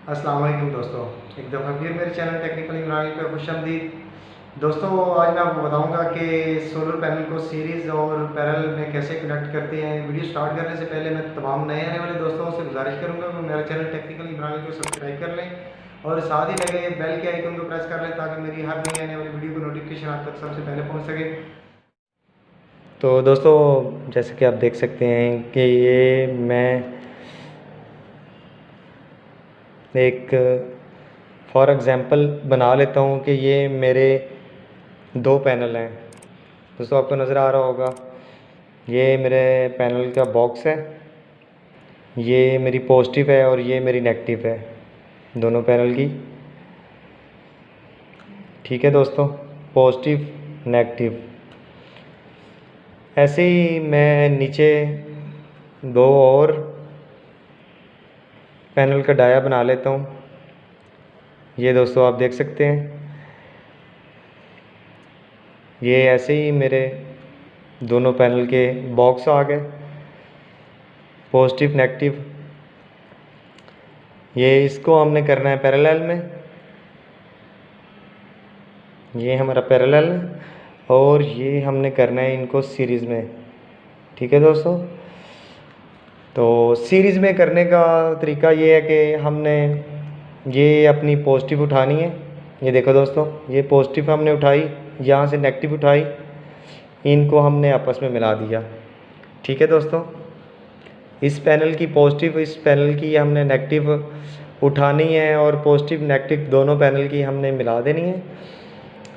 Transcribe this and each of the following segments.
अस्सलाम वालेकुम दोस्तों, एक दफ़ा फिर मेरे चैनल टेक्निकल इमरान पे खुशामदीद। दोस्तों आज मैं आपको बताऊंगा कि सोलर पैनल को सीरीज़ और पैरेलल में कैसे कनेक्ट करते हैं। वीडियो स्टार्ट करने से पहले मैं तमाम नए आने वाले दोस्तों से गुजारिश करूंगा कि मेरा चैनल टेक्निकल इमरान को सब्सक्राइब कर लें और साथ ही लगे बेल के आइकन को प्रेस कर लें ताकि मेरी हर नई आने वाली वीडियो को नोटिफिकेशन आप तक सबसे पहले पहुँच सके। तो दोस्तों जैसे कि आप देख सकते हैं कि ये मैं एक फॉर एग्ज़ाम्पल बना लेता हूँ कि ये मेरे दो पैनल हैं। दोस्तों आपको नज़र आ रहा होगा, ये मेरे पैनल का बॉक्स है, ये मेरी पॉजिटिव है और ये मेरी नेगेटिव है दोनों पैनल की। ठीक है दोस्तों, पॉजिटिव नेगेटिव। ऐसे ही मैं नीचे दो और पैनल का डाया बना लेता हूँ। ये दोस्तों आप देख सकते हैं, ये ऐसे ही मेरे दोनों पैनल के बॉक्स आ गए, पॉजिटिव नेगेटिव। ये इसको हमने करना है पैरेलल में, ये हमारा पैरेलल है और ये हमने करना है इनको सीरीज़ में। ठीक है दोस्तों, तो सीरीज़ में करने का तरीका ये है कि हमने ये अपनी पॉजिटिव उठानी है। ये देखो दोस्तों, ये पॉजिटिव हमने उठाई, यहाँ से नेगेटिव उठाई, इनको हमने आपस में मिला दिया। ठीक है दोस्तों, इस पैनल की पॉजिटिव, इस पैनल की हमने नेगेटिव उठानी है और पॉजिटिव नेगेटिव दोनों पैनल की हमने मिला देनी है।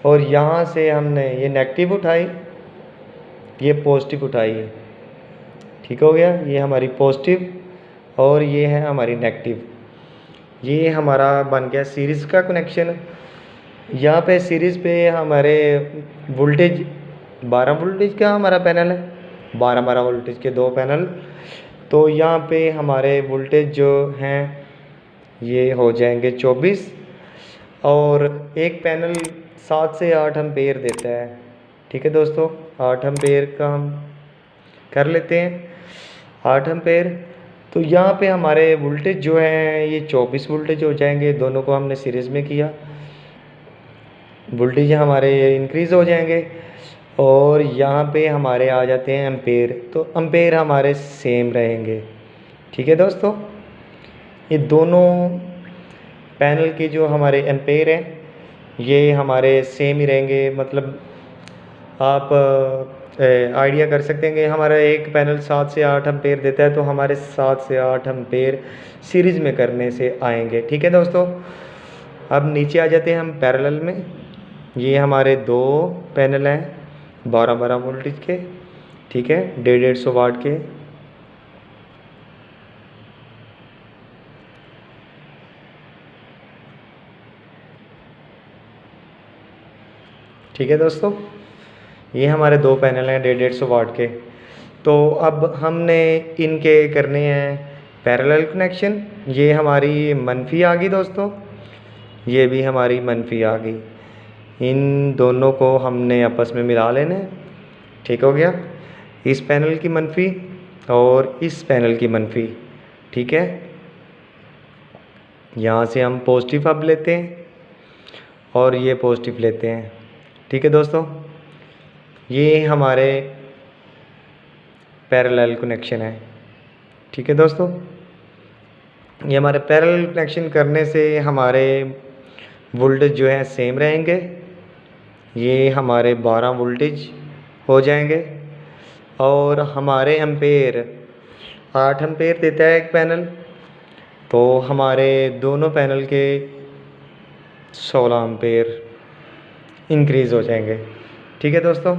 और यहाँ से हमने ये नेगेटिव उठाई, ये पॉजिटिव उठाई है। ठीक हो गया, ये हमारी पॉजिटिव और ये है हमारी नेगेटिव। ये हमारा बन गया सीरीज़ का कनेक्शन। यहाँ पे सीरीज़ पे हमारे वोल्टेज 12 वोल्टेज का हमारा पैनल है, 12 वोल्टेज के दो पैनल। तो यहाँ पे हमारे वोल्टेज जो हैं ये हो जाएंगे 24 और एक पैनल 7 से 8 एम्पेयर देता है। ठीक है दोस्तों, 8 एम्पेयर का हम कर लेते हैं, 8 एम्पेयर। तो यहाँ पे हमारे वोल्टेज जो है ये 24 वोल्टेज हो जाएंगे, दोनों को हमने सीरीज़ में किया। वोल्टेज हमारे इंक्रीज़ हो जाएंगे और यहाँ पे हमारे आ जाते हैं एम्पेयर, तो एम्पेयर हमारे सेम रहेंगे। ठीक है दोस्तों, ये दोनों पैनल के जो हमारे एम्पेयर हैं ये हमारे सेम ही रहेंगे। मतलब आप आइडिया कर सकते हैं कि हमारा एक पैनल 7 से 8 एम्पेयर देता है, तो हमारे 7 से 8 एम्पेयर सीरीज़ में करने से आएंगे। ठीक है दोस्तों, अब नीचे आ जाते हैं हम पैरेलल में। ये हमारे दो पैनल हैं 12 वोल्टेज के, ठीक है, 150 वाट के। ठीक है दोस्तों, ये हमारे दो पैनल हैं 150 वाट के। तो अब हमने इनके करने हैं पैरेलल कनेक्शन। ये हमारी मनफी आ गई दोस्तों, ये भी हमारी मनफी आ गई। इन दोनों को हमने आपस में मिला लेना है। ठीक हो गया, इस पैनल की मनफी और इस पैनल की मनफी। ठीक है, यहाँ से हम पॉजिटिव अब लेते हैं और ये पॉजिटिव लेते हैं। ठीक है दोस्तों, ये हमारे पैरेलल कनेक्शन है। ठीक है दोस्तों, ये हमारे पैरेलल कनेक्शन करने से हमारे वोल्टेज जो है सेम रहेंगे। ये हमारे 12 वोल्टेज हो जाएंगे और हमारे एम्पेयर 8 एम्पेयर देता है एक पैनल, तो हमारे दोनों पैनल के 16 एम्पेयर इंक्रीज़ हो जाएंगे। ठीक है दोस्तों,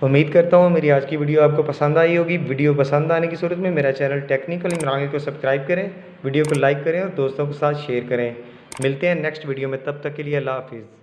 उम्मीद करता हूँ मेरी आज की वीडियो आपको पसंद आई होगी। वीडियो पसंद आने की सूरत में मेरा चैनल टेक्निकल इमरान को सब्सक्राइब करें, वीडियो को लाइक करें और दोस्तों के साथ शेयर करें। मिलते हैं नेक्स्ट वीडियो में, तब तक के लिए अल्लाह हाफिज़।